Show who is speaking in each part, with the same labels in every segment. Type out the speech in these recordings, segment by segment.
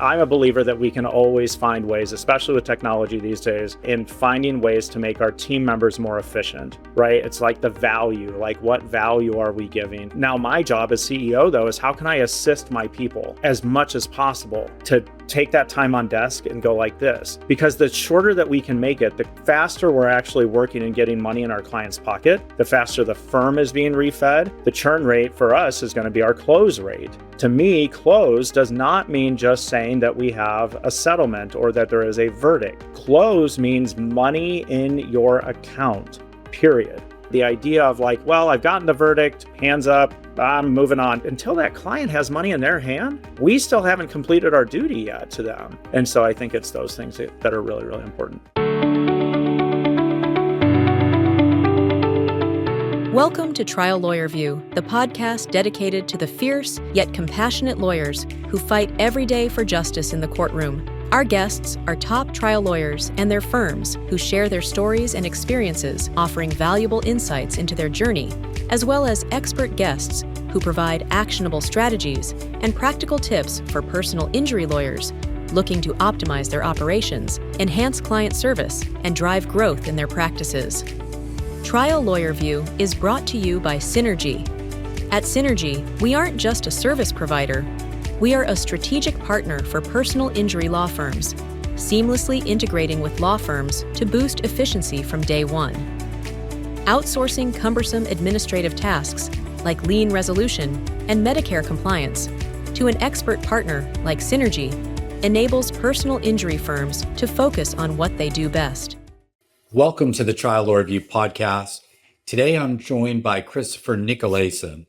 Speaker 1: I'm a believer that we can always find ways, especially with technology these days, in finding ways to make our team members more efficient, right? It's like the value, like what value are we giving? Now, my job as CEO, though, is how can I assist my people as much as possible to take that time on desk and go like this? Because the shorter that we can make it, the faster we're actually working and getting money in our client's pocket, the faster the firm is being refed. The churn rate for us is going to be our close rate. To me, close does not mean just saying that we have a settlement or that there is a verdict. Close means money in your account, period. The idea of like, well, I've gotten the verdict, hands up, I'm moving on. Until that client has money in their hand, we still haven't completed our duty yet to them. And so I think it's those things that are really, really important.
Speaker 2: Welcome to Trial Lawyer View, the podcast dedicated to the fierce yet compassionate lawyers who fight every day for justice in the courtroom. Our guests are top trial lawyers and their firms who share their stories and experiences, offering valuable insights into their journey, as well as expert guests who provide actionable strategies and practical tips for personal injury lawyers looking to optimize their operations, enhance client service, and drive growth in their practices. Trial Lawyer View is brought to you by Synergy. At Synergy, we aren't just a service provider. We are a strategic partner for personal injury law firms, seamlessly integrating with law firms to boost efficiency from day one. Outsourcing cumbersome administrative tasks like lien resolution and Medicare compliance to an expert partner like Synergy enables personal injury firms to focus on what they do best.
Speaker 3: Welcome to the Trial Lawyer View podcast. Today I'm joined by Christopher Nicolaysen,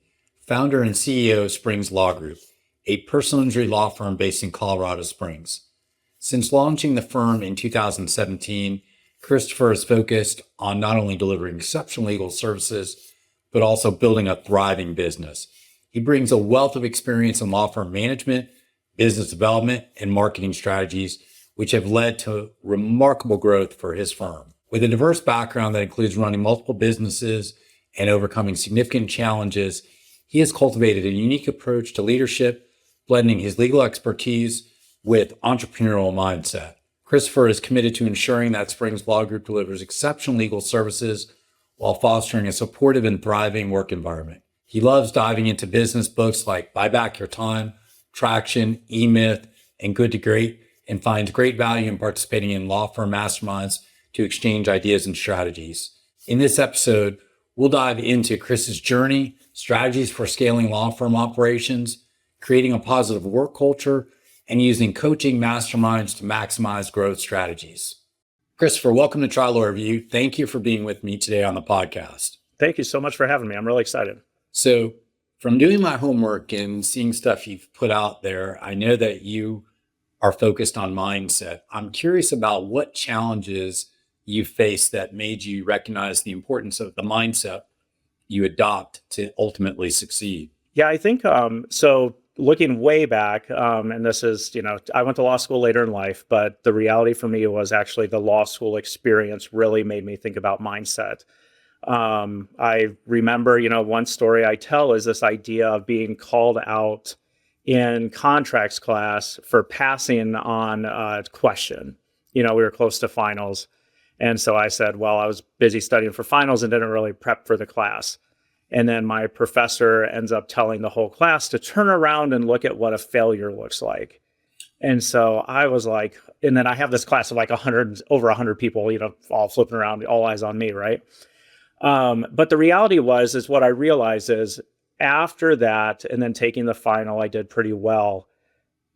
Speaker 3: founder and CEO of Springs Law Group, a personal injury law firm based in Colorado Springs. Since launching the firm in 2017, Christopher is focused on not only delivering exceptional legal services, but also building a thriving business. He brings a wealth of experience in law firm management, business development, and marketing strategies, which have led to remarkable growth for his firm. With a diverse background that includes running multiple businesses and overcoming significant challenges, he has cultivated a unique approach to leadership, blending his legal expertise with entrepreneurial mindset. Christopher is committed to ensuring that Springs Law Group delivers exceptional legal services while fostering a supportive and thriving work environment. He loves diving into business books like Buy Back Your Time, Traction, E-Myth, and Good to Great, and finds great value in participating in law firm masterminds to exchange ideas and strategies. In this episode, we'll dive into Chris's journey, strategies for scaling law firm operations, creating a positive work culture, and using coaching masterminds to maximize growth strategies. Christopher, welcome to Trial Lawyer View. Thank you for being with me today on the podcast.
Speaker 1: Thank you so much for having me. I'm really excited.
Speaker 3: So from doing my homework and seeing stuff you've put out there, I know that you are focused on mindset. I'm curious about what challenges you faced that made you recognize the importance of the mindset you adopt to ultimately succeed.
Speaker 1: Yeah, I think so. Looking way back, and this is, I went to law school later in life, but the reality for me was actually the law school experience really made me think about mindset. I remember, one story I tell is this idea of being called out in contracts class for passing on a question. We were close to finals. And so I said, well, I was busy studying for finals and didn't really prep for the class. And then my professor ends up telling the whole class to turn around and look at what a failure looks like. And so I was like, and then I have this class of like over 100 people, all flipping around, all eyes on me, right? But the reality is what I realized is after that, and then taking the final, I did pretty well.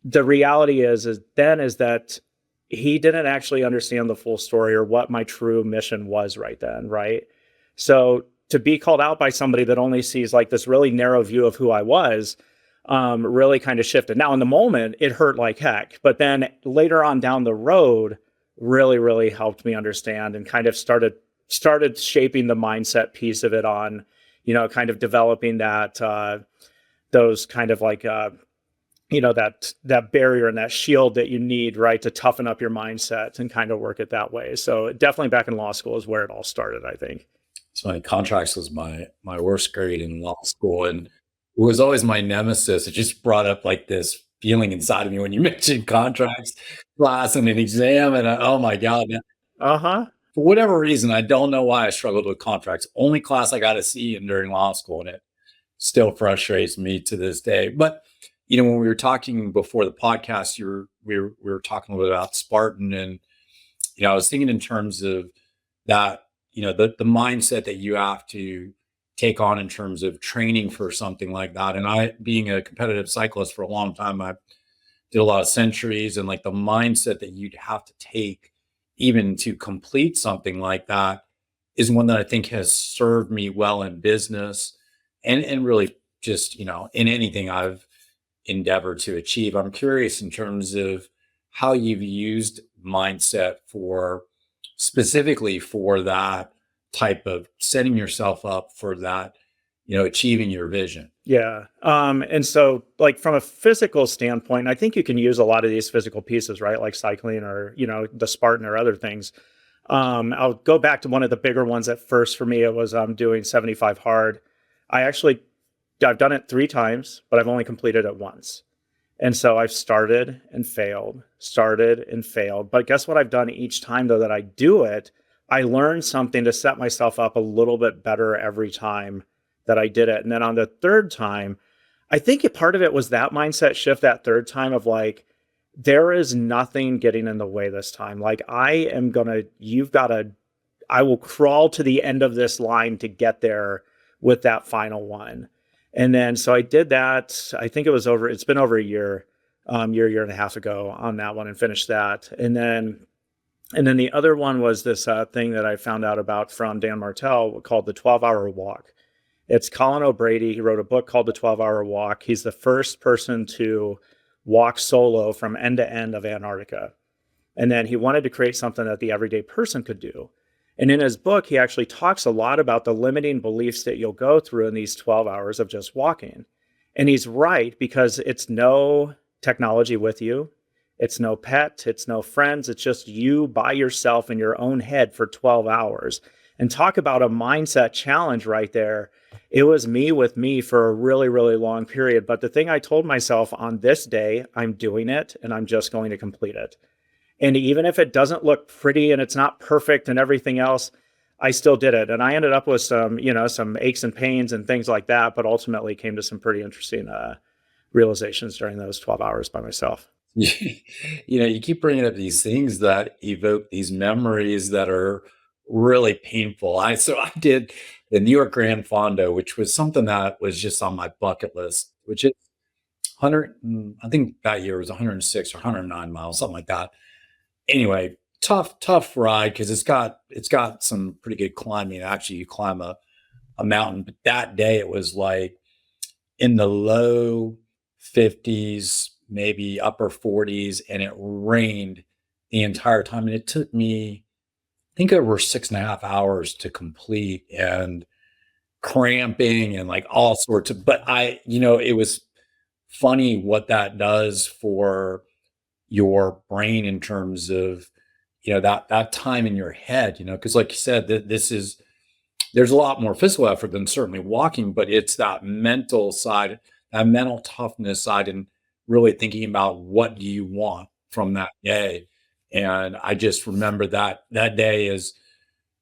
Speaker 1: The reality is that he didn't actually understand the full story or what my true mission was right then, right? So to be called out by somebody that only sees like this really narrow view of who I was, really kind of shifted. Now in the moment, it hurt like heck, but then later on down the road, really, really helped me understand and kind of started shaping the mindset piece of it on, kind of developing that, those kind of like, that barrier and that shield that you need, right, to toughen up your mindset and kind of work it that way. So definitely back in law school is where it all started, I think.
Speaker 3: So my contracts was my worst grade in law school, and it was always my nemesis. It just brought up like this feeling inside of me when you mentioned contracts, class, and an exam. And oh my God,
Speaker 1: Uh-huh.
Speaker 3: for whatever reason, I don't know why I struggled with contracts. Only class I got to see in during law school, and it still frustrates me to this day. But when we were talking before the podcast, we were talking a little bit about Spartan, and I was thinking in terms of that, the mindset that you have to take on in terms of training for something like that. And I, being a competitive cyclist for a long time, I did a lot of centuries, and like the mindset that you'd have to take even to complete something like that is one that I think has served me well in business and really just, in anything I've endeavored to achieve. I'm curious in terms of how you've used mindset for specifically for that type of setting yourself up for that, achieving your vision.
Speaker 1: Yeah. And so like from a physical standpoint, I think you can use a lot of these physical pieces, right? Like cycling or, the Spartan or other things. I'll go back to one of the bigger ones at first for me. It was doing 75 hard. I've done it 3 times, but I've only completed it once. And so I've started and failed, started and failed. But guess what I've done each time though that I do it? I learned something to set myself up a little bit better every time that I did it. And then on the third time, I think part of it was that mindset shift that third time of like, there is nothing getting in the way this time. Like I will crawl to the end of this line to get there with that final one. And then, so I did that. I think it's been over a year and a half ago on that one and finished that. And then the other one was this thing that I found out about from Dan Martell called the 12-hour walk. It's Colin O'Brady. He wrote a book called The 12-Hour Walk. He's the first person to walk solo from end to end of Antarctica. And then he wanted to create something that the everyday person could do. And in his book, he actually talks a lot about the limiting beliefs that you'll go through in these 12 hours of just walking. And he's right, because it's no technology with you. It's no pet. It's no friends. It's just you by yourself in your own head for 12 hours. And talk about a mindset challenge right there. It was me with me for a really, really long period. But the thing I told myself on this day, I'm doing it and I'm just going to complete it. And even if it doesn't look pretty and it's not perfect and everything else, I still did it. And I ended up with some aches and pains and things like that, but ultimately came to some pretty interesting realizations during those 12 hours by myself.
Speaker 3: You keep bringing up these things that evoke these memories that are really painful. I did the New York Grand Fondo, which was something that was just on my bucket list, which is 100, I think that year was 106 or 109 miles, something like that. Anyway, tough ride because it's got some pretty good climbing. Actually, you climb a mountain, but that day it was like in the low 50s, maybe upper 40s, and it rained the entire time. And it took me, I think, over 6.5 hours to complete, and cramping and like all sorts of, but it was funny what that does for your brain in terms of, that time in your head, because like you said, there's a lot more physical effort than certainly walking, but it's that mental side, that mental toughness side, and really thinking about what do you want from that day. And I just remember that day is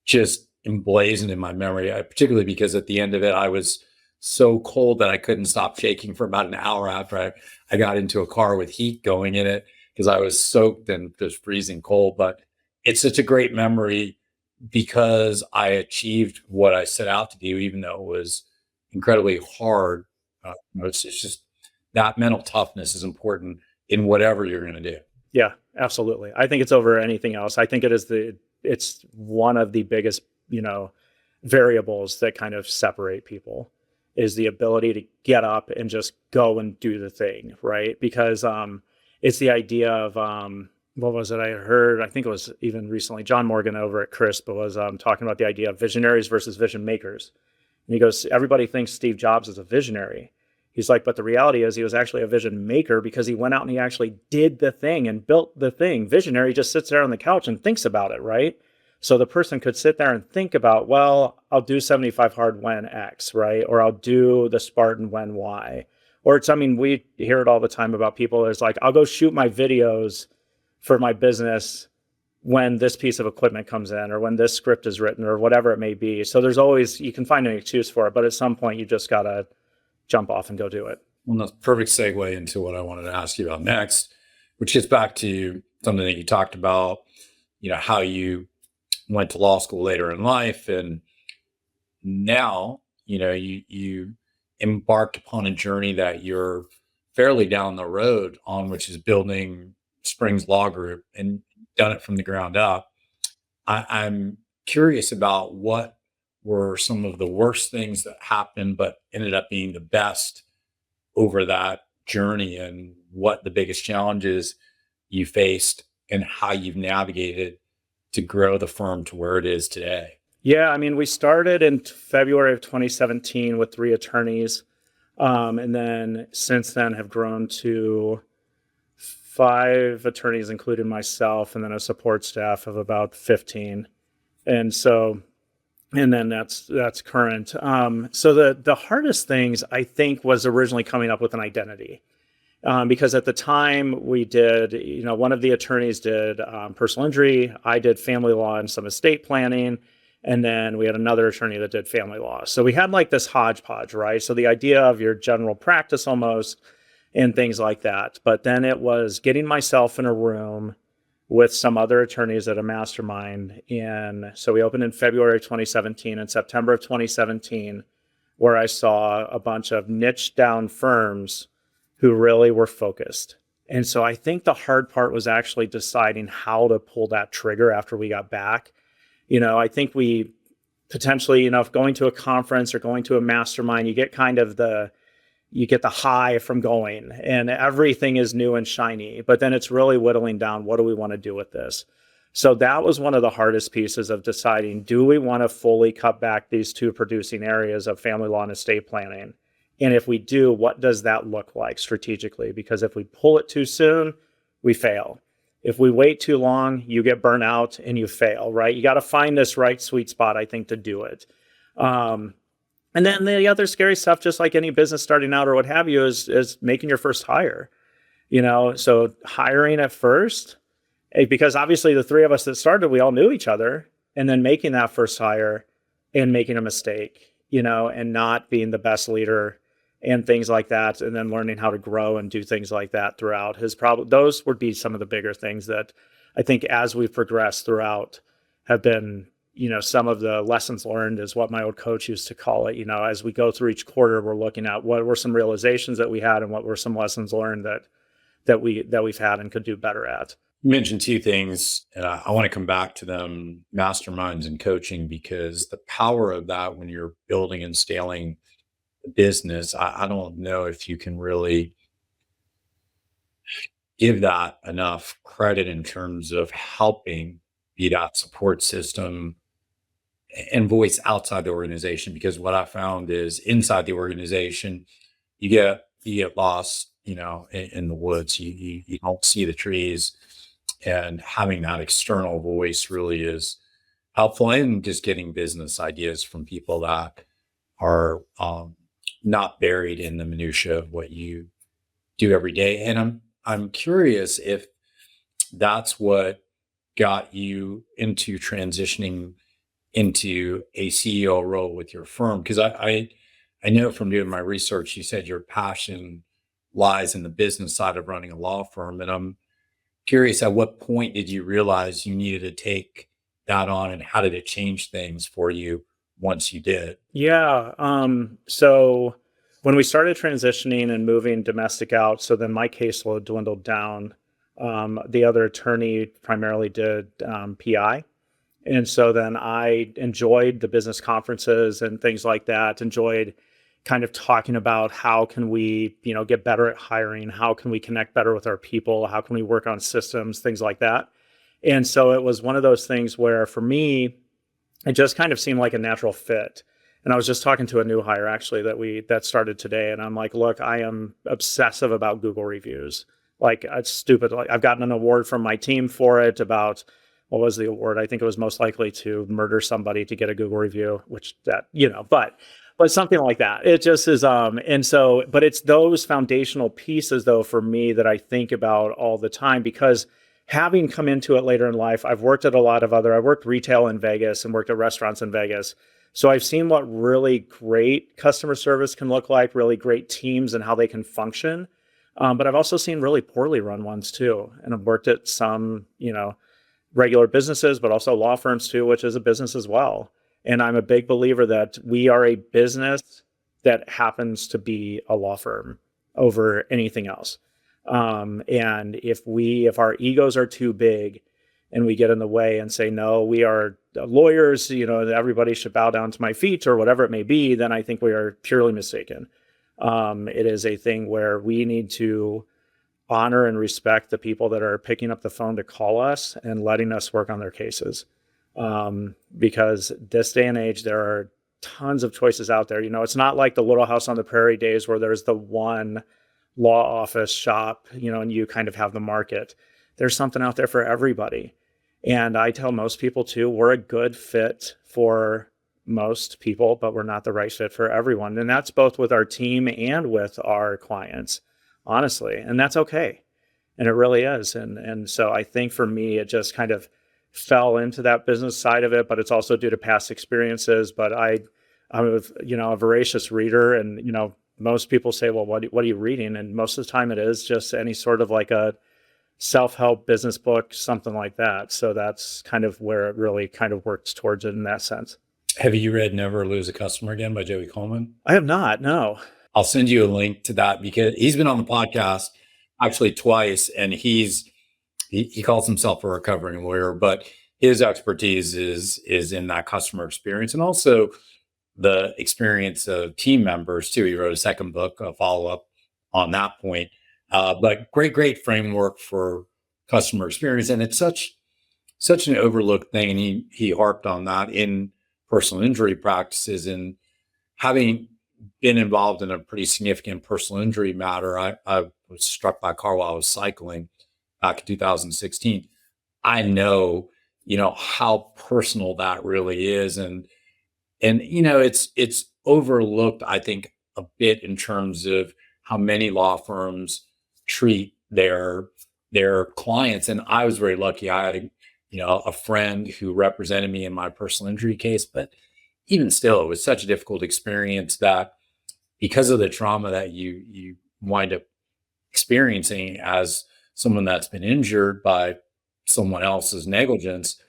Speaker 3: just emblazoned in my memory, particularly because at the end of it, I was so cold that I couldn't stop shaking for about an hour after I got into a car with heat going in it because I was soaked and just freezing cold. But it's such a great memory because I achieved what I set out to do, even though it was incredibly hard. It's just that mental toughness is important in whatever you're going to do.
Speaker 1: Yeah, absolutely. I think it's over anything else. I think it's one of the biggest, variables that kind of separate people is the ability to get up and just go and do the thing, right? Because it's the idea of what was it I heard? I think it was even recently John Morgan over at CRISP was talking about the idea of visionaries versus vision makers. And he goes, everybody thinks Steve Jobs is a visionary. He's like, but the reality is he was actually a vision maker because he went out and he actually did the thing and built the thing. Visionary just sits there on the couch and thinks about it, right? So the person could sit there and think about, well, I'll do 75 hard when X, right? Or I'll do the Spartan when Y. Or it's, I mean, we hear it all the time about people. It's like, I'll go shoot my videos for my business when this piece of equipment comes in or when this script is written or whatever it may be. So there's always, you can find an excuse for it, but at some point you just got to jump off and go do it.
Speaker 3: Well, that's a perfect segue into what I wanted to ask you about next, which gets back to something that you talked about, how you went to law school later in life. And now, you embarked upon a journey that you're fairly down the road on, which is building Springs Law Group, and done it from the ground up. I'm curious about what were some of the worst things that happened, but ended up being the best over that journey, and what the biggest challenges you faced and how you've navigated to grow the firm to where it is today.
Speaker 1: Yeah, I mean, we started in February of 2017 with 3 attorneys, and then since then have grown to 5 attorneys, including myself, and then a support staff of about 15. And then that's current. So the hardest things, I think, was originally coming up with an identity. Because at the time we did, one of the attorneys did personal injury, I did family law and some estate planning, and then we had another attorney that did family law. So we had like this hodgepodge, right? So the idea of your general practice almost, and things like that. But then it was getting myself in a room with some other attorneys at a mastermind. And so we opened in February of 2017 and September of 2017, where I saw a bunch of niche down firms who really were focused. And so I think the hard part was actually deciding how to pull that trigger after we got back. I think we potentially, if going to a conference or going to a mastermind, you get the high from going and everything is new and shiny, but then it's really whittling down, what do we want to do with this? So that was one of the hardest pieces of deciding, do we want to fully cut back these 2 producing areas of family law and estate planning? And if we do, what does that look like strategically? Because if we pull it too soon, we fail. If we wait too long, you get burnt out and you fail, right? You got to find this right sweet spot, I think, to do it. And then the other scary stuff, just like any business starting out or what have you, is making your first hire. So hiring at first, because obviously the 3 of us that started, we all knew each other, and then making that first hire and making a mistake, and not being the best leader and things like that, and then learning how to grow and do things like that throughout those would be some of the bigger things that I think as we've progressed throughout have been, some of the lessons learned is what my old coach used to call it. As we go through each quarter, we're looking at what were some realizations that we had and what were some lessons learned that we've had and could do better at.
Speaker 3: You mentioned 2 things, and I want to come back to them, masterminds and coaching, because the power of that when you're building and scaling the business, I don't know if you can really give that enough credit in terms of helping be that support system and voice outside the organization. Because what I found is inside the organization, you get lost, in the woods. You don't see the trees, and having that external voice really is helpful in just getting business ideas from people that are not buried in the minutia of what you do every day. And I'm curious if that's what got you into transitioning into a CEO role with your firm. Because I know from doing my research, you said your passion lies in the business side of running a law firm. And I'm curious, at what point did you realize you needed to take that on, and how did it change things for you once you did?
Speaker 1: Yeah. So when we started transitioning and moving domestic out, so then my caseload dwindled down. The other attorney primarily did PI. And so then I enjoyed the business conferences and things like that, enjoyed kind of talking about how can we, get better at hiring, how can we connect better with our people, how can we work on systems, things like that. And so it was one of those things where for me, it just kind of seemed like a natural fit. And I was just talking to a new hire actually that started today. And I'm like, look, I am obsessive about Google reviews. Like it's stupid. Like I've gotten an award from my team for it about, what was the award? I think it was most likely to murder somebody to get a Google review, which that, but but something like that. It just is, and so, but it's those foundational pieces though, for me that I think about all the time because having come into it later in life, I worked retail in Vegas and worked at restaurants in Vegas. So I've seen what really great customer service can look like, really great teams and how they can function. But I've also seen really poorly run ones too. And I've worked at some, regular businesses, but also law firms too, which is a business as well. And I'm a big believer that we are a business that happens to be a law firm over anything else. And if our egos are too big and we get in the way and say, no, we are lawyers, everybody should bow down to my feet or whatever it may be, then I think we are purely mistaken. It is a thing where we need to honor and respect the people that are picking up the phone to call us and letting us work on their cases. Because this day and age, there are tons of choices out there. It's not like the Little House on the Prairie days where there's the one law office shop, and you kind of have the market. There's something out there for everybody. And I tell most people too, we're a good fit for most people, but we're not the right fit for everyone. And that's both with our team and with our clients, honestly. And that's okay. And it really is. And so I think for me, it just kind of fell into that business side of it, but it's also due to past experiences. But I'm a voracious reader, and, most people say, well, what are you reading? And most of the time it is just any sort of like a self-help business book, something like that. So that's kind of where it really kind of works towards it in that sense.
Speaker 3: Have you read Never Lose a Customer Again by Joey Coleman?
Speaker 1: I have not, no.
Speaker 3: I'll send you a link to that because he's been on the podcast actually twice, and he calls himself a recovering lawyer, but his expertise is in that customer experience and also the experience of team members too. He wrote a second book, a follow-up on that point. But great framework for customer experience. And it's such an overlooked thing. And he harped on that in personal injury practices. And having been involved in a pretty significant personal injury matter, I was struck by a car while I was cycling back in 2016. I know, how personal that really is. And it's overlooked, I think, a bit in terms of how many law firms treat their clients. And I was very lucky. I had a friend who represented me in my personal injury case, but even still, it was such a difficult experience that because of the trauma that you wind up experiencing as someone that's been injured by someone else's negligence,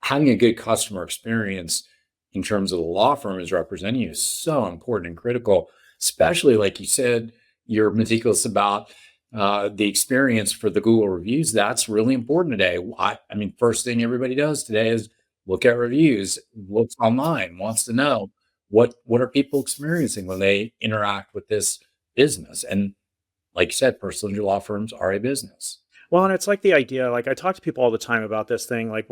Speaker 3: having a good customer experience in terms of the law firm is representing you is so important and critical, especially like you said, you're meticulous about the experience for the Google reviews. That's really important today. I mean, first thing everybody does today is look at reviews, looks online, wants to know what are people experiencing when they interact with this business. And like you said, personal injury law firms are a business.
Speaker 1: Well, and it's like the idea, like I talk to people all the time about this thing, like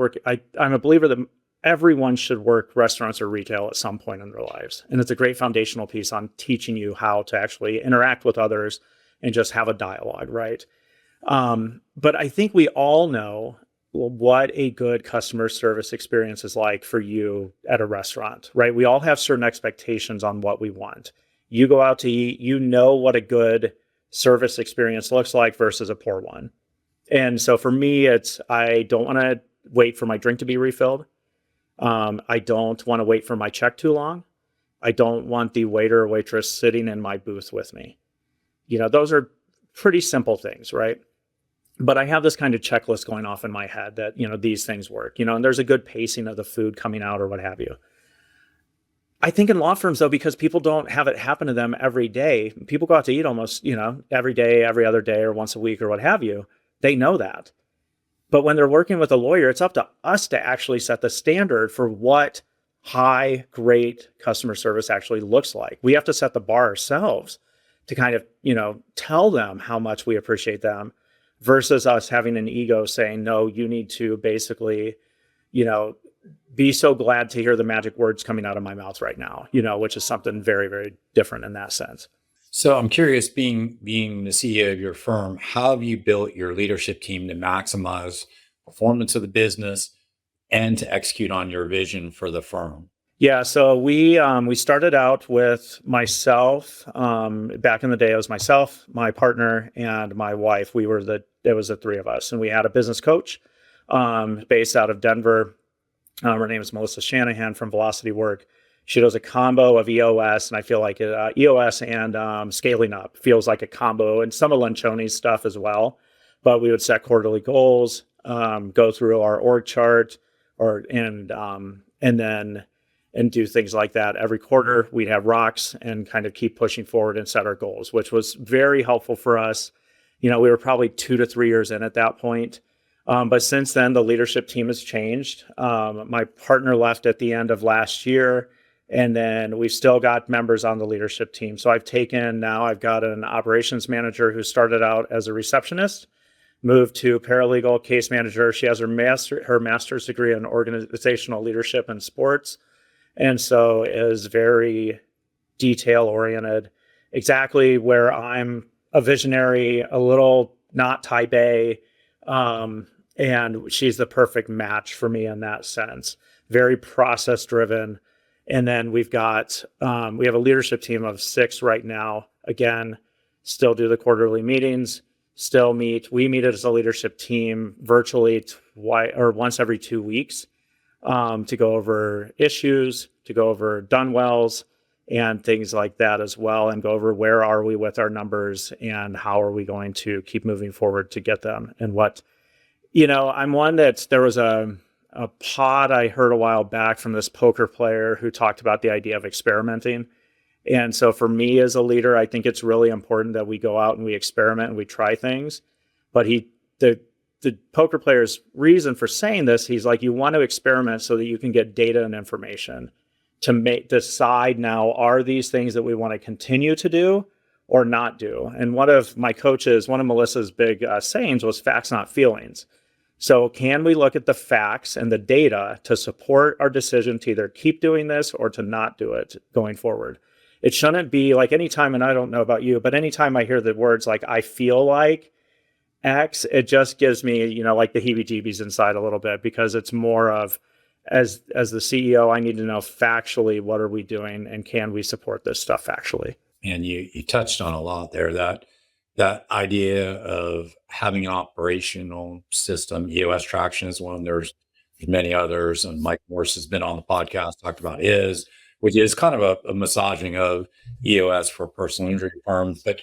Speaker 1: I'm a believer that everyone should work restaurants or retail at some point in their lives. And it's a great foundational piece on teaching you how to actually interact with others and just have a dialogue, right? But I think we all know what a good customer service experience is like for you at a restaurant, right? We all have certain expectations on what we want. You go out to eat, what a good service experience looks like versus a poor one. And so for me, I don't want to wait for my drink to be refilled. I don't want to wait for my check too long. I don't want the waiter or waitress sitting in my booth with me. Those are pretty simple things, right? But I have this kind of checklist going off in my head that, these things work, and there's a good pacing of the food coming out or what have you. I think in law firms, though, because people don't have it happen to them every day, people go out to eat almost, every day, every other day, or once a week or what have you. They know that. But when they're working with a lawyer, it's up to us to actually set the standard for what high, great customer service actually looks like. We have to set the bar ourselves to kind of, tell them how much we appreciate them versus us having an ego saying, no, you need to basically, be so glad to hear the magic words coming out of my mouth right now, which is something very, very different in that sense.
Speaker 3: So I'm curious, being the CEO of your firm, how have you built your leadership team to maximize performance of the business and to execute on your vision for the firm?
Speaker 1: Yeah, so we started out with myself. Back in the day, it was myself, my partner, and my wife. It was the three of us, and we had a business coach based out of Denver. Her name is Melissa Shanahan from Velocity Work. She does a combo of EOS, and I feel like EOS and scaling up feels like a combo, and some of Lencioni's stuff as well. But we would set quarterly goals, go through our org chart, and then and do things like that. Every quarter, we'd have rocks and kind of keep pushing forward and set our goals, which was very helpful for us. We were probably 2 to 3 years in at that point. But since then, the leadership team has changed. My partner left at the end of last year, and then we've still got members on the leadership team. So I've got an operations manager who started out as a receptionist, moved to paralegal case manager. She has her master's degree in organizational leadership and sports, and so is very detail oriented. Exactly where I'm a visionary, a little not type A. And she's the perfect match for me in that sense. Very process driven. And then we have a leadership team of 6 right now. Again, still do the quarterly meetings, still meet. We meet as a leadership team virtually once every 2 weeks to go over issues, to go over done wells and things like that as well, and go over where are we with our numbers and how are we going to keep moving forward to get them. And I'm one there was a pod I heard a while back from this poker player who talked about the idea of experimenting. And so for me as a leader, I think it's really important that we go out and we experiment and we try things. But the poker player's reason for saying this, he's like, you want to experiment so that you can get data and information to decide now, are these things that we want to continue to do or not do? And one of Melissa's big sayings was facts, not feelings. So can we look at the facts and the data to support our decision to either keep doing this or to not do it going forward? It shouldn't be like anytime, and I don't know about you, but anytime I hear the words like, I feel like X, it just gives me, like the heebie-jeebies inside a little bit, because it's more of, as the CEO, I need to know factually, what are we doing and can we support this stuff factually?
Speaker 3: And you touched on a lot there, that idea of having an operational system. EOS traction is one. There's many others, and Mike Morse has been on the podcast, talked about which is kind of a massaging of EOS for personal injury firms. But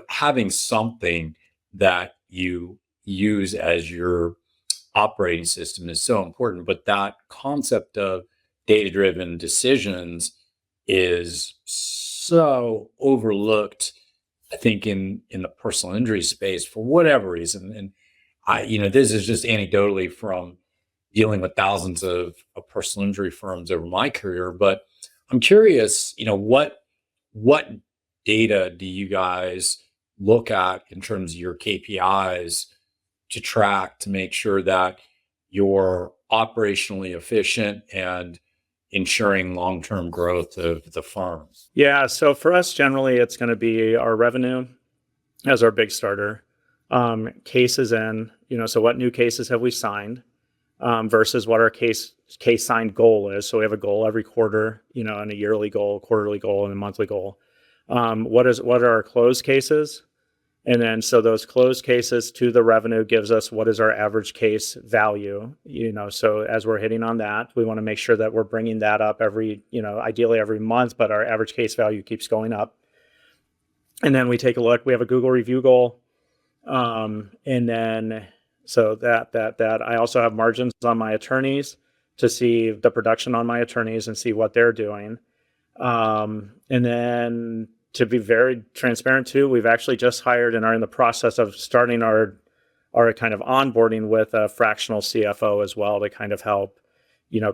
Speaker 3: having something that you use as your operating system is so important. But that concept of data-driven decisions is so overlooked, I think, in the personal injury space for whatever reason. And this is just anecdotally from dealing with thousands of personal injury firms over my career. But I'm curious, what data do you guys look at in terms of your KPIs to track to make sure that you're operationally efficient and ensuring long-term growth of the firm?
Speaker 1: Yeah, so for us, generally, it's going to be our revenue as our big starter. Cases in, so what new cases have we signed versus what our case signed goal is. So we have a goal every quarter, and a yearly goal, quarterly goal, and a monthly goal. What are our closed cases? And then, so those closed cases to the revenue gives us what is our average case value, so as we're hitting on that, we want to make sure that we're bringing that up ideally every month, but our average case value keeps going up. And then we take a look, we have a Google review goal. And then, so that I also have margins on my attorneys to see the production on my attorneys and see what they're doing. And then, to be very transparent too, we've actually just hired and are in the process of starting our kind of onboarding with a fractional CFO as well to kind of help,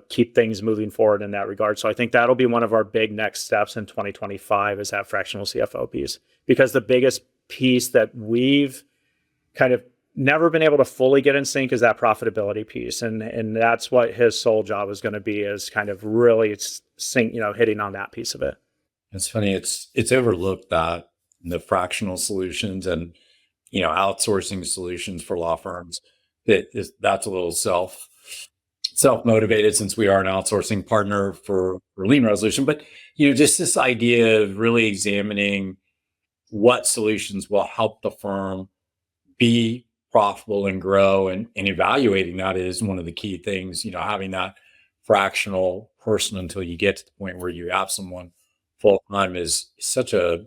Speaker 1: keep things moving forward in that regard. So I think that'll be one of our big next steps in 2025 is that fractional CFO piece, because the biggest piece that we've kind of never been able to fully get in sync is that profitability piece. And that's what his sole job is going to be, is kind of really hitting on that piece of it.
Speaker 3: It's funny. It's overlooked that the fractional solutions and, outsourcing solutions for law firms, that's a little self-motivated since we are an outsourcing partner for lien resolution. But, just this idea of really examining what solutions will help the firm be profitable and grow, and evaluating that is one of the key things, having that fractional person until you get to the point where you have someone full time is such a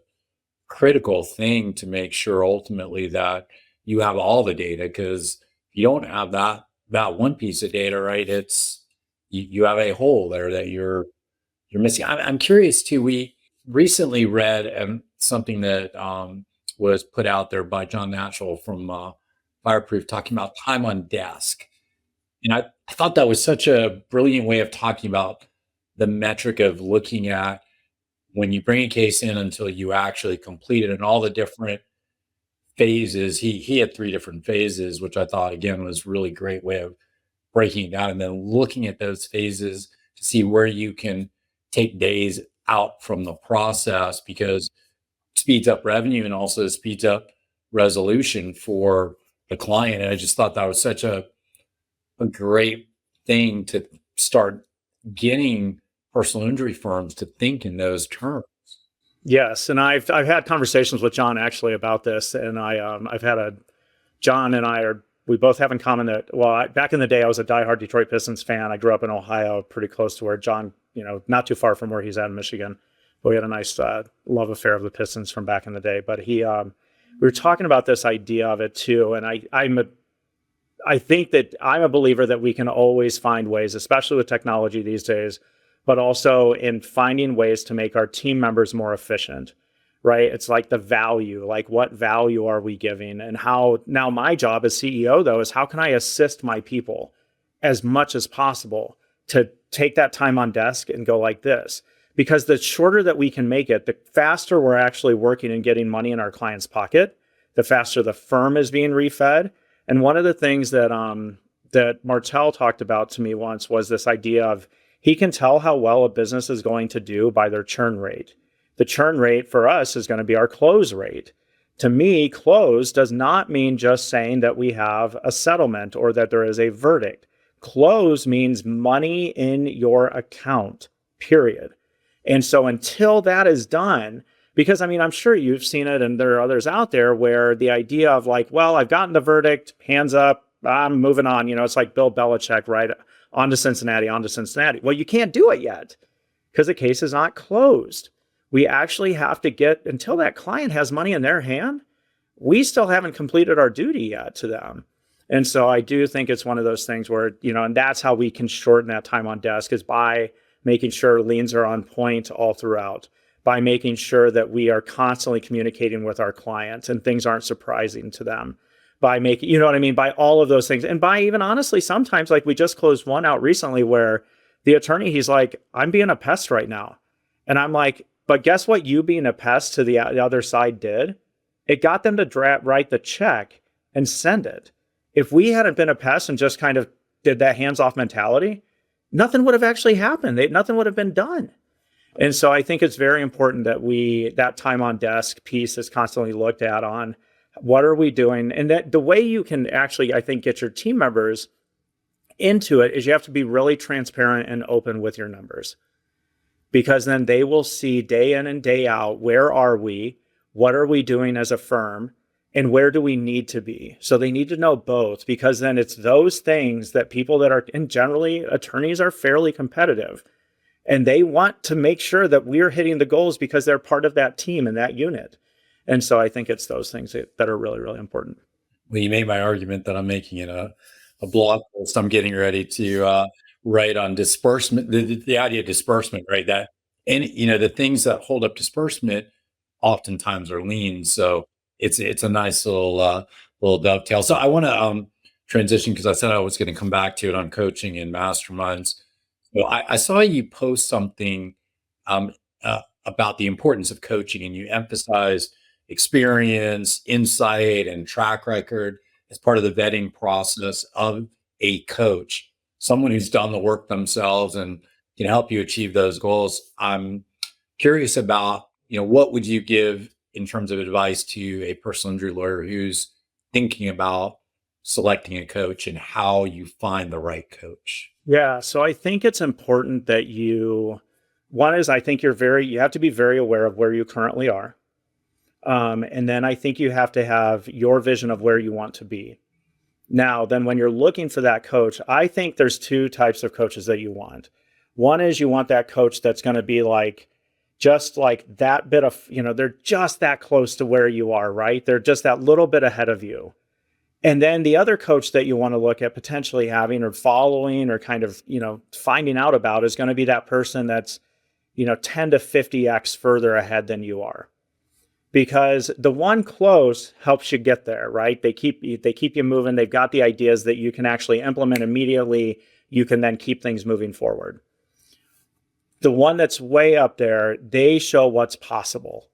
Speaker 3: critical thing to make sure ultimately that you have all the data. Because if you don't have that one piece of data, right, it's you have a hole there that you're missing. I'm curious too. We recently read something that was put out there by John Natchell from Fireproof, talking about time on desk. And I thought that was such a brilliant way of talking about the metric of looking at when you bring a case in until you actually complete it, and all the different phases. He had three different phases, which I thought again was really great way of breaking it down, and then looking at those phases to see where you can take days out from the process, because it speeds up revenue and also speeds up resolution for the client. And I just thought that was such a great thing to start getting personal injury firms to think in those terms.
Speaker 1: Yes, and I've had conversations with John actually about this, and I've had John and we both have in common that, back in the day I was a diehard Detroit Pistons fan. I grew up in Ohio, pretty close to where John, not too far from where he's at in Michigan. But we had a nice love affair of the Pistons from back in the day. But we were talking about this idea of it too, and I think that I'm a believer that we can always find ways, especially with technology these days, but also in finding ways to make our team members more efficient, right? It's like the value, like what value are we giving? And how now my job as CEO, though, is how can I assist my people as much as possible to take that time on desk and go like this? Because the shorter that we can make it, the faster we're actually working and getting money in our client's pocket, the faster the firm is being refed. And one of the things that that Martel talked about to me once was this idea of he can tell how well a business is going to do by their churn rate. The churn rate for us is going to be our close rate. To me, close does not mean just saying that we have a settlement or that there is a verdict. Close means money in your account, period. And so until that is done, because I'm sure you've seen it and there are others out there where the idea of like, well, I've gotten the verdict, hands up, I'm moving on. It's like Bill Belichick, right? On to Cincinnati, on to Cincinnati. Well, you can't do it yet because the case is not closed. We actually have to get, until that client has money in their hand, we still haven't completed our duty yet to them. And so I do think it's one of those things where, and that's how we can shorten that time on desk, is by making sure liens are on point all throughout, by making sure that we are constantly communicating with our clients and things aren't surprising to them, by making, by all of those things. And by even honestly, sometimes like we just closed one out recently where the attorney, he's like, I'm being a pest right now. And I'm like, but guess what you being a pest to the other side did? It got them to write the check and send it. If we hadn't been a pest and just kind of did that hands-off mentality, nothing would have actually happened. Nothing would have been done. And so I think it's very important that that time on desk piece is constantly looked at on what are we doing? And that the way you can actually, I think, get your team members into it is you have to be really transparent and open with your numbers, because then they will see day in and day out, where are we? What are we doing as a firm? And where do we need to be? So they need to know both, because then it's those things that people that are, and generally attorneys are fairly competitive, and they want to make sure that we're hitting the goals because they're part of that team and that unit. And so I think it's those things that are really, really important.
Speaker 3: Well, you made my argument that I'm making in a blog post I'm getting ready to write on disbursement, the idea of disbursement, right? That, and the things that hold up disbursement oftentimes are liens. So it's a nice little dovetail. So I want to transition, because I said I was going to come back to it on coaching and masterminds. So I saw you post something about the importance of coaching, and you emphasize experience, insight, and track record as part of the vetting process of a coach, someone who's done the work themselves and can help you achieve those goals. I'm curious about, what would you give in terms of advice to a personal injury lawyer who's thinking about selecting a coach and how you find the right coach?
Speaker 1: Yeah. So I think it's important that one is I think you have to be very aware of where you currently are. And then I think you have to have your vision of where you want to be. Now, then when you're looking for that coach, I think there's two types of coaches that you want. One is you want that coach that's going to be like, just like that bit of, they're just that close to where you are, right? They're just that little bit ahead of you. And then the other coach that you want to look at potentially having or following or kind of, finding out about is going to be that person that's, 10 to 50x further ahead than you are. Because the one close helps you get there, right? They keep you moving. They've got the ideas that you can actually implement immediately. You can then keep things moving forward. The one that's way up there, they show what's possible.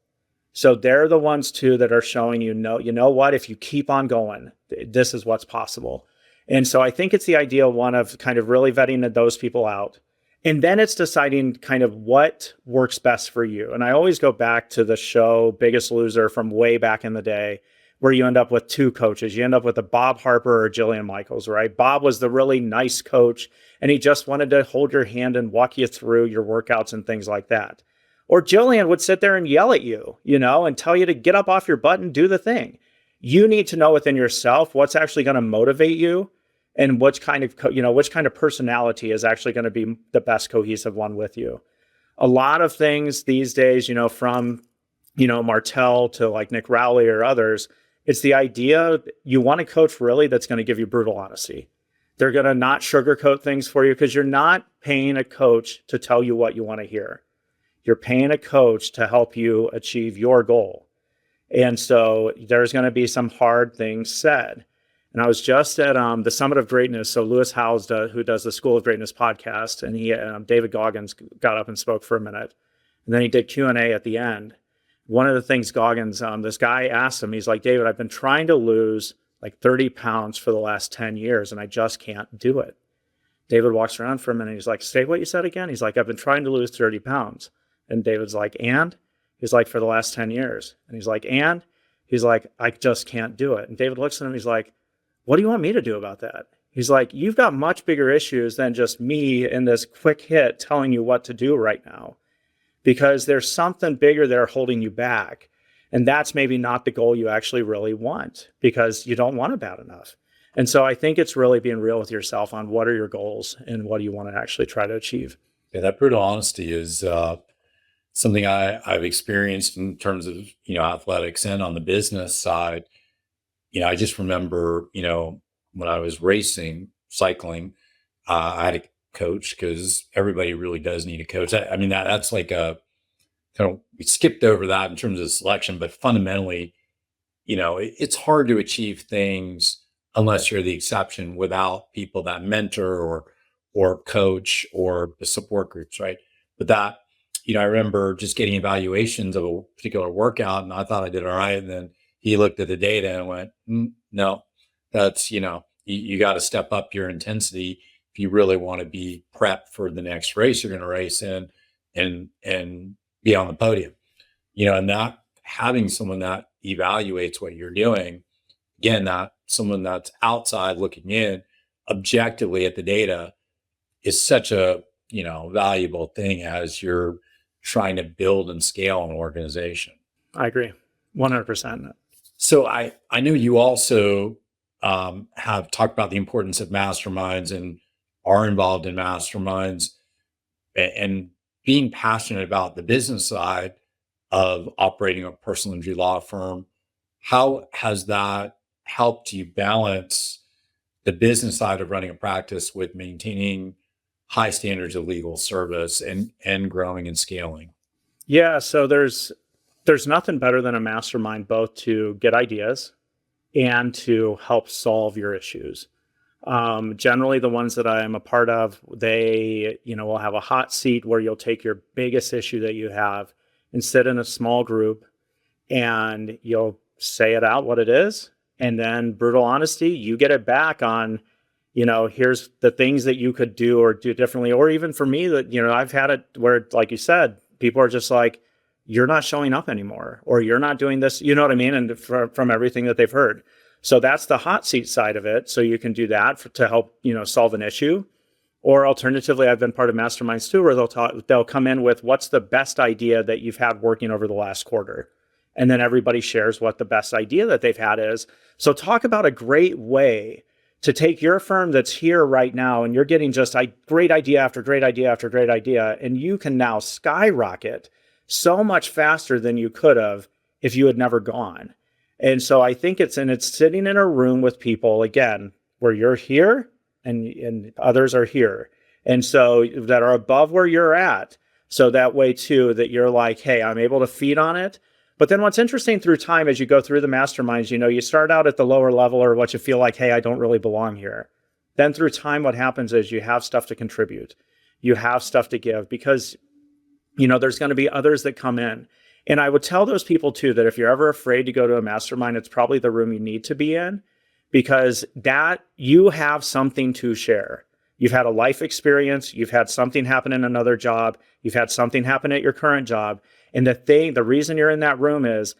Speaker 1: So they're the ones too that are showing you know what, if you keep on going, this is what's possible. And so I think it's the ideal one of kind of really vetting those people out. And then it's deciding kind of what works best for you. And I always go back to the show Biggest Loser from way back in the day, where you end up with two coaches. You end up with a Bob Harper or Jillian Michaels, right? Bob was the really nice coach, and he just wanted to hold your hand and walk you through your workouts and things like that. Or Jillian would sit there and yell at you, and tell you to get up off your butt and do the thing. You need to know within yourself what's actually going to motivate you and which kind of personality is actually going to be the best cohesive one with you. A lot of things these days, from, Martell to like Nick Rowley or others, it's the idea you want a coach really that's going to give you brutal honesty. They're going to not sugarcoat things for you because you're not paying a coach to tell you what you want to hear. You're paying a coach to help you achieve your goal. And so there's going to be some hard things said. And I was just at the Summit of Greatness. So Lewis Howes, who does the School of Greatness podcast, and David Goggins got up and spoke for a minute. And then he did Q&A at the end. One of the things Goggins, this guy asked him, he's like, David, I've been trying to lose like 30 pounds for the last 10 years, and I just can't do it. David walks around for a minute. He's like, say what you said again. He's like, I've been trying to lose 30 pounds. And David's like, and? He's like, for the last 10 years. And he's like, and? He's like, I just can't do it. And David looks at him. He's like, what do you want me to do about that? He's like, you've got much bigger issues than just me in this quick hit telling you what to do right now, because there's something bigger there holding you back. And that's maybe not the goal you actually really want because you don't want it bad enough. And so I think it's really being real with yourself on what are your goals and what do you want to actually try to achieve.
Speaker 3: Yeah, that brutal honesty is something I've experienced in terms of, athletics and on the business side. I just remember, when I was racing, cycling, I had a coach because everybody really does need a coach. That's like we skipped over that in terms of selection, but fundamentally, it's hard to achieve things unless you're the exception without people that mentor or coach or the support groups, right? But that, I remember just getting evaluations of a particular workout and I thought I did all right. And then he looked at the data and went, no, that's, you got to step up your intensity if you really want to be prepped for the next race you're going to race in and be on the podium, and not having someone that evaluates what you're doing. Again, not someone that's outside looking in objectively at the data is such a, valuable thing as you're trying to build and scale an organization.
Speaker 1: I agree 100%.
Speaker 3: So I know you also have talked about the importance of masterminds and are involved in masterminds and being passionate about the business side of operating a personal injury law firm. How has that helped you balance the business side of running a practice with maintaining high standards of legal service and growing and scaling?
Speaker 1: Yeah, so there's nothing better than a mastermind, both to get ideas and to help solve your issues. Generally, the ones that I am a part of, they, will have a hot seat where you'll take your biggest issue that you have and sit in a small group and you'll say it out what it is. And then brutal honesty, you get it back on, here's the things that you could do or do differently. Or even for me that, I've had it where, like you said, people are just like, you're not showing up anymore, or you're not doing this, you know what I mean? And from everything that they've heard. So that's the hot seat side of it. So you can do that to help, solve an issue. Or alternatively, I've been part of masterminds too, where they'll come in with what's the best idea that you've had working over the last quarter. And then everybody shares what the best idea that they've had is. So talk about a great way to take your firm that's here right now, and you're getting just a great idea after great idea after great idea, and you can now skyrocket so much faster than you could have if you had never gone. And so I think it's sitting in a room with people, again, where you're here and others are here. And so that are above where you're at. So that way too, that you're like, hey, I'm able to feed on it. But then what's interesting through time, as you go through the masterminds, you start out at the lower level or what you feel like, hey, I don't really belong here. Then through time, what happens is you have stuff to contribute. You have stuff to give because, there's going to be others that come in. And I would tell those people too, that if you're ever afraid to go to a mastermind, it's probably the room you need to be in, because that you have something to share. You've had a life experience. You've had something happen in another job. You've had something happen at your current job. And the reason you're in that room is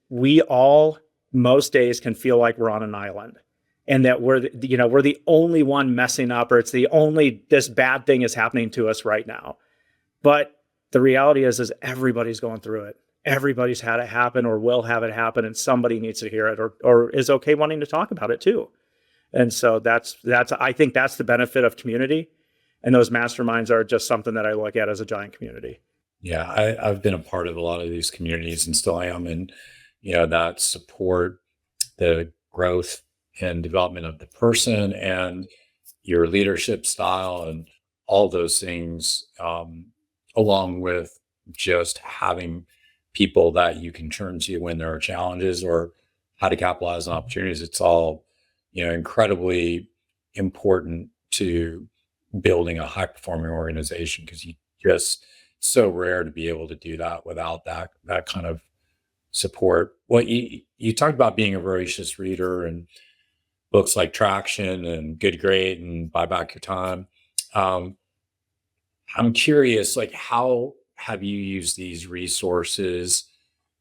Speaker 1: we all most days can feel like we're on an island, and that we're the only one messing up, or it's this bad thing is happening to us right now. But the reality is everybody's going through it. Everybody's had it happen or will have it happen, and somebody needs to hear it or is okay wanting to talk about it too. And so I think that's the benefit of community. And those masterminds are just something that I look at as a giant community.
Speaker 3: Yeah, I've been a part of a lot of these communities and still am. And, that support the growth and development of the person and your leadership style and all those things, along with just having people that you can turn to when there are challenges or how to capitalize on opportunities. It's all, incredibly important to building a high performing organization, because so rare to be able to do that without that kind of support. Well, you talked about being a voracious reader and books like Traction and Good Great and Buy Back Your Time. I'm curious, how have you used these resources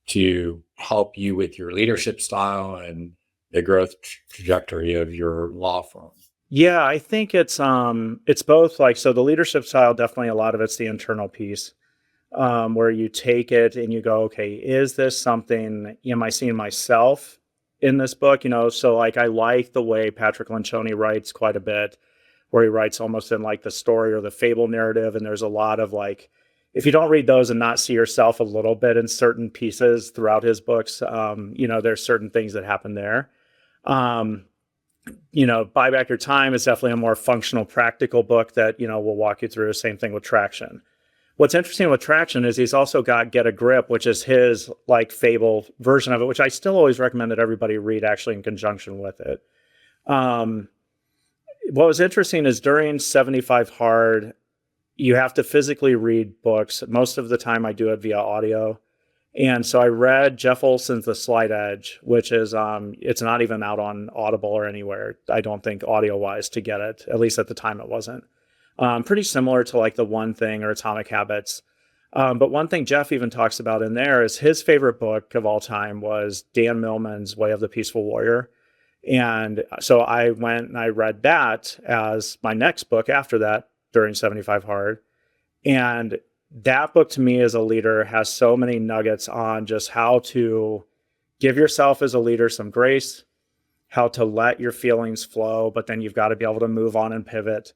Speaker 3: to help you with your leadership style and the growth trajectory of your law firm?
Speaker 1: Yeah, I think it's both. So the leadership style, definitely a lot of it's the internal piece, where you take it and you go, okay, is this something, am I seeing myself in this book? So I like the way Patrick Lencioni writes quite a bit, where he writes almost in the story or the fable narrative. And there's a lot of if you don't read those and not see yourself a little bit in certain pieces throughout his books, there's certain things that happen there. Buy Back Your Time is definitely a more functional, practical book that, will walk you through. Same thing with Traction. What's interesting with Traction is he's also got Get a Grip, which is his fable version of it, which I still always recommend that everybody read actually in conjunction with it. What was interesting is during 75 Hard, you have to physically read books. Most of the time I do it via audio. And so I read Jeff Olson's The Slight Edge, which is, it's not even out on Audible or anywhere, I don't think, audio-wise, to get it. At least at the time it wasn't. Pretty similar to The One Thing or Atomic Habits. But one thing Jeff even talks about in there is his favorite book of all time was Dan Millman's Way of the Peaceful Warrior. And so I went and I read that as my next book after that during 75 Hard. And that book to me as a leader has so many nuggets on just how to give yourself as a leader some grace, how to let your feelings flow, but then you've got to be able to move on and pivot.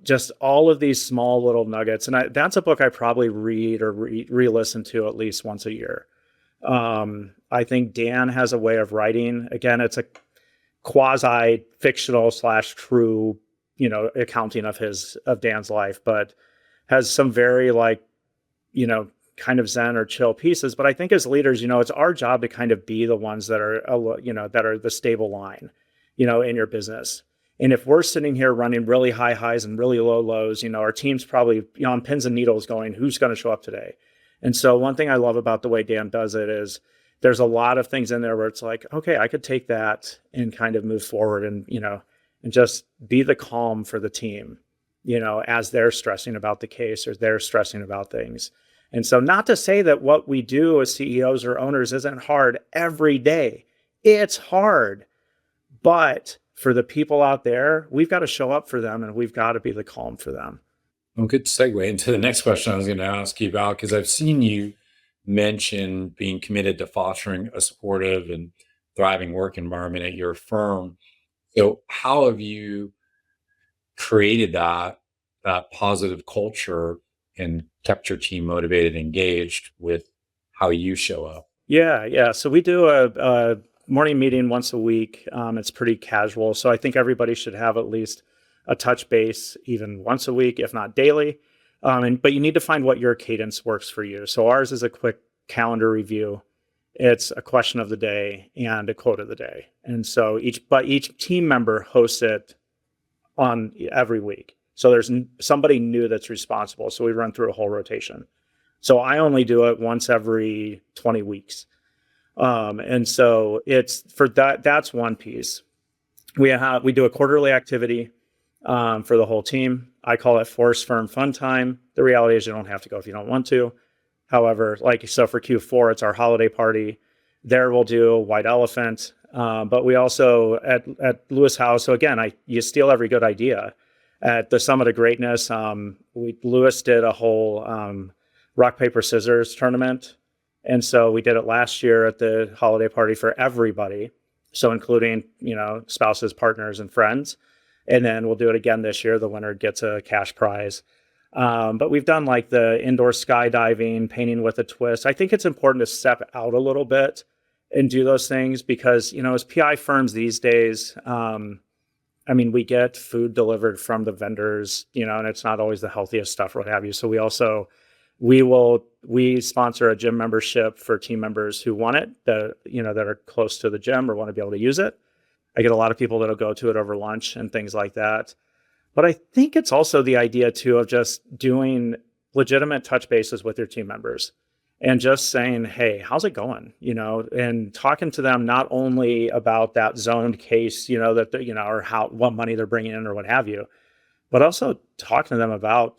Speaker 1: Just all of these small little nuggets. And that's a book I probably read or re-listen to at least once a year. I think Dan has a way of writing. Again, it's a quasi fictional / true, accounting of Dan's life, but has some very kind of zen or chill pieces. But I think as leaders, it's our job to kind of be the ones that are, that are the stable line, in your business. And if we're sitting here running really high highs and really low lows, our team's probably on pins and needles going, who's going to show up today? And so one thing I love about the way Dan does it is there's a lot of things in there where it's okay, I could take that and kind of move forward and, and just be the calm for the team, as they're stressing about the case or they're stressing about things. And so not to say that what we do as CEOs or owners isn't hard every day. It's hard, but for the people out there, we've got to show up for them and we've got to be the calm for them.
Speaker 3: Well, good segue into the next question I was going to ask you about, because I've seen you mention being committed to fostering a supportive and thriving work environment at your firm. So how have you created that positive culture and kept your team motivated and engaged with how you show up?
Speaker 1: Yeah. So we do a morning meeting once a week. It's pretty casual. So I think everybody should have at least a touch base even once a week, if not daily. But you need to find what your cadence works for you. So ours is a quick calendar review. It's a question of the day and a quote of the day. And so each team member hosts it on every week. So there's somebody new that's responsible. So we run through a whole rotation. So I only do it once every 20 weeks. And so it's for that, that's one piece. We do a quarterly activity for the whole team. I call it Force Firm Fun Time. The reality is you don't have to go if you don't want to. However, so for Q4, it's our holiday party. There we'll do White Elephant. But we also at Lewis House. So again, you steal every good idea. At the Summit of Greatness, Lewis did a whole rock, paper, scissors tournament. And so we did it last year at the holiday party for everybody. So including, spouses, partners, and friends. And then we'll do it again this year. The winner gets a cash prize. But we've done like the indoor skydiving, painting with a twist. I think it's important to step out a little bit and do those things because, as PI firms these days, we get food delivered from the vendors, and it's not always the healthiest stuff or what have you. So we sponsor a gym membership for team members who want it, that are close to the gym or want to be able to use it. I get a lot of people that'll go to it over lunch and things like that. But I think it's also the idea too of just doing legitimate touch bases with your team members and just saying, hey, how's it going? And talking to them not only about that zoned case, or what money they're bringing in or what have you, but also talking to them about,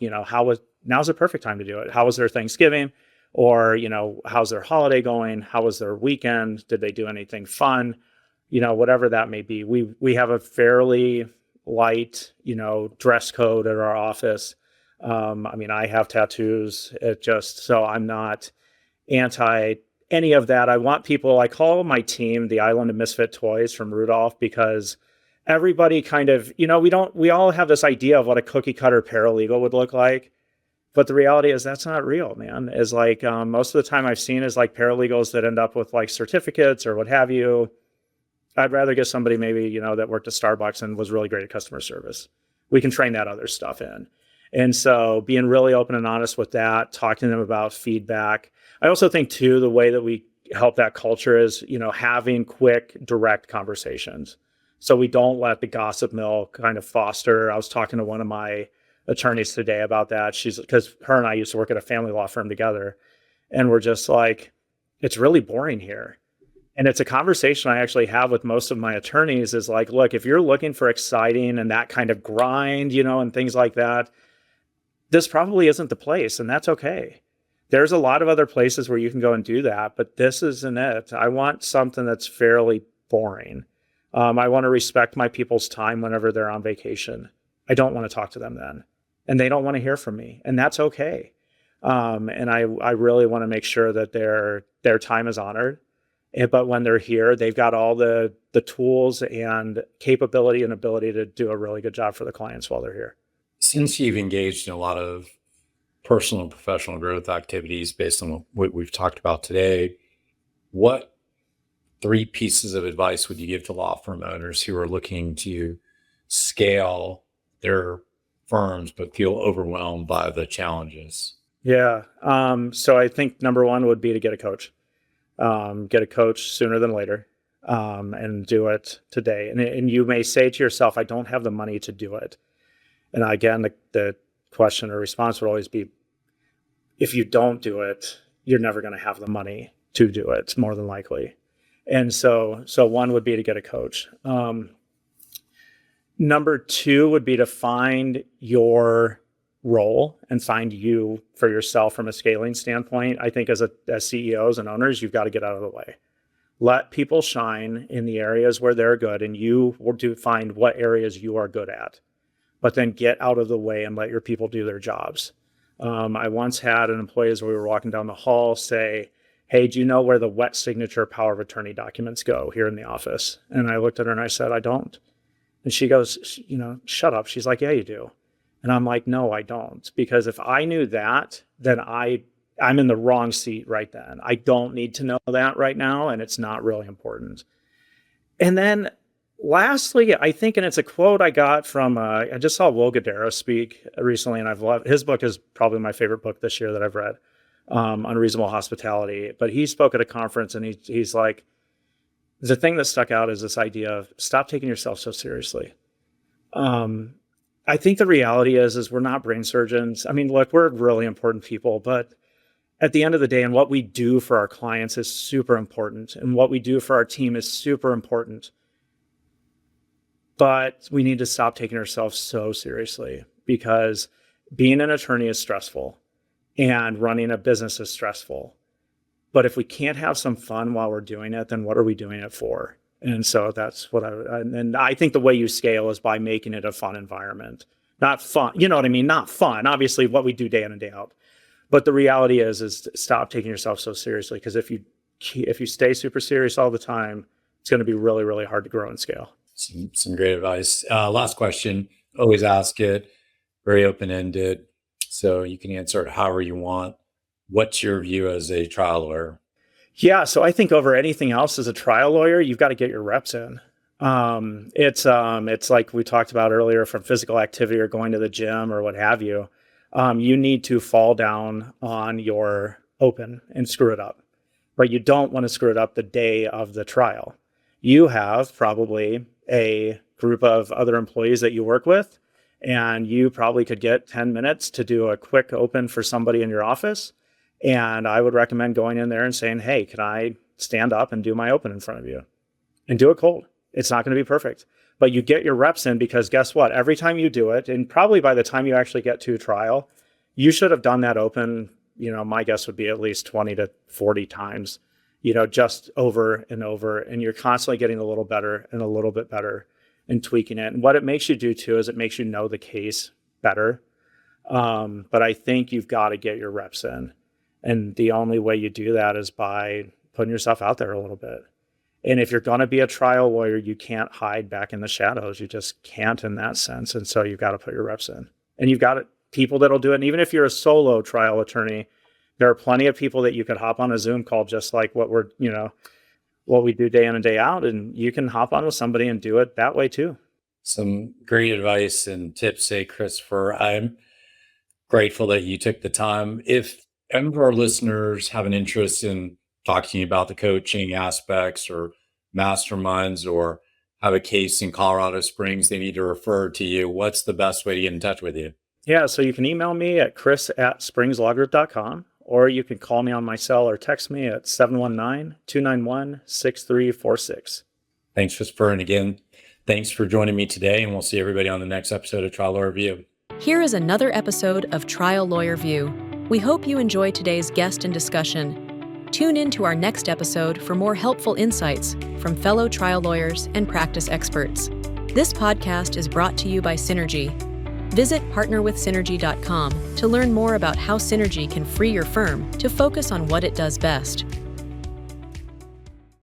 Speaker 1: now's the perfect time to do it. How was their Thanksgiving? Or, how's their holiday going? How was their weekend? Did they do anything fun? Whatever that may be. We have a fairly light, dress code at our office. I have tattoos. So I'm not anti any of that. I call my team the Island of Misfit Toys from Rudolph because everybody kind of, we all have this idea of what a cookie cutter paralegal would look like. But the reality is that's not real, man. Is like most of the time I've seen is like paralegals that end up with like certificates or what have you. I'd rather get somebody maybe, that worked at Starbucks and was really great at customer service. We can train that other stuff in. And so being really open and honest with that, talking to them about feedback. I also think too, the way that we help that culture is, having quick, direct conversations. So we don't let the gossip mill kind of foster. I was talking to one of my attorneys today about that. Because her and I used to work at a family law firm together. And we're just like, it's really boring here. And it's a conversation I actually have with most of my attorneys is like, look, if you're looking for exciting and that kind of grind, and things like that, this probably isn't the place. And that's okay. There's a lot of other places where you can go and do that, but this isn't it. I want something that's fairly boring. I want to respect my people's time whenever they're on vacation. I don't want to talk to them then. And they don't want to hear from me. And that's okay. And I really want to make sure that their time is honored. But when they're here, they've got all the tools and capability and ability to do a really good job for the clients while they're here.
Speaker 3: Since you've engaged in a lot of personal and professional growth activities based on what we've talked about today, what 3 pieces of advice would you give to law firm owners who are looking to scale their firms but feel overwhelmed by the challenges?
Speaker 1: Yeah. So I think number 1 would be to get a coach. Get a coach sooner than later, and do it today. And you may say to yourself, I don't have the money to do it. And again, the question or response would always be, if you don't do it, you're never going to have the money to do it, more than likely. And so 1 would be to get a coach. Number 2 would be to find your role and find you for yourself from a scaling standpoint. I think as CEOs and owners, you've got to get out of the way. Let people shine in the areas where they're good, and you will find what areas you are good at. But then get out of the way and let your people do their jobs. I once had an employee, as we were walking down the hall, say, "Hey, do you know where the wet signature power of attorney documents go here in the office?" And I looked at her and I said, "I don't." And she goes, "Shut up." She's like, "Yeah, you do." And I'm like, "No, I don't." Because if I knew that, then I'm in the wrong seat right then. I don't need to know that right now, and it's not really important. And then lastly, I think, and it's a quote I got from, I just saw Will Guidara speak recently, and I've loved, his book is probably my favorite book this year that I've read, Unreasonable Hospitality. But he spoke at a conference, and he's like, the thing that stuck out is this idea of stop taking yourself so seriously. I think the reality is we're not brain surgeons. I mean, look, we're really important people, but at the end of the day, and what we do for our clients is super important, and what we do for our team is super important. But we need to stop taking ourselves so seriously, because being an attorney is stressful and running a business is stressful. But if we can't have some fun while we're doing it, then what are we doing it for? And so that's what and I think the way you scale is by making it a fun environment. Not fun, you know what I mean? Not fun, obviously, what we do day in and day out. But the reality is stop taking yourself so seriously, because if you stay super serious all the time, it's going to be really, really hard to grow and scale.
Speaker 3: Some great advice. Last question, always ask it, very open-ended, so you can answer it however you want. What's your view as a trial lawyer?
Speaker 1: Yeah, so I think over anything else, as a trial lawyer, you've got to get your reps in. It's like we talked about earlier, from physical activity or going to the gym or what have you. You need to fall down on your open and screw it up. But you don't want to screw it up the day of the trial. You have probably a group of other employees that you work with, and you probably could get 10 minutes to do a quick open for somebody in your office. And I would recommend going in there and saying, "Hey, can I stand up and do my open in front of you?" And do it cold. It's not going to be perfect, but you get your reps in, because guess what? Every time you do it, and probably by the time you actually get to trial, you should have done that open, my guess would be at least 20 to 40 times, just over and over. And you're constantly getting a little better and a little bit better and tweaking it. And what it makes you do too is it makes you know the case better. But I think you've got to get your reps in. And the only way you do that is by putting yourself out there a little bit. And if you're going to be a trial lawyer, you can't hide back in the shadows. You just can't in that sense. And so you've got to put your reps in. And you've got people that'll do it. And even if you're a solo trial attorney, there are plenty of people that you could hop on a Zoom call, just like what we do day in and day out. And you can hop on with somebody and do it that way too. Some
Speaker 3: great advice and tips, Christopher. I'm grateful that you took the time. If any of our listeners have an interest in talking to you about the coaching aspects or masterminds, or have a case in Colorado Springs they need to refer to you, what's the best way to get in touch with you?
Speaker 1: Yeah, so you can email me at chris@springslawgroup.com, or you can call me on my cell or text me at 719-291-6346.
Speaker 3: Thanks, Christopher. And again, thanks for joining me today, and we'll see everybody on the next episode of Trial Lawyer View.
Speaker 2: Here is another episode of Trial Lawyer View. We hope you enjoyed today's guest and discussion. Tune in to our next episode for more helpful insights from fellow trial lawyers and practice experts. This podcast is brought to you by Synergy. Visit partnerwithsynergy.com to learn more about how Synergy can free your firm to focus on what it does best.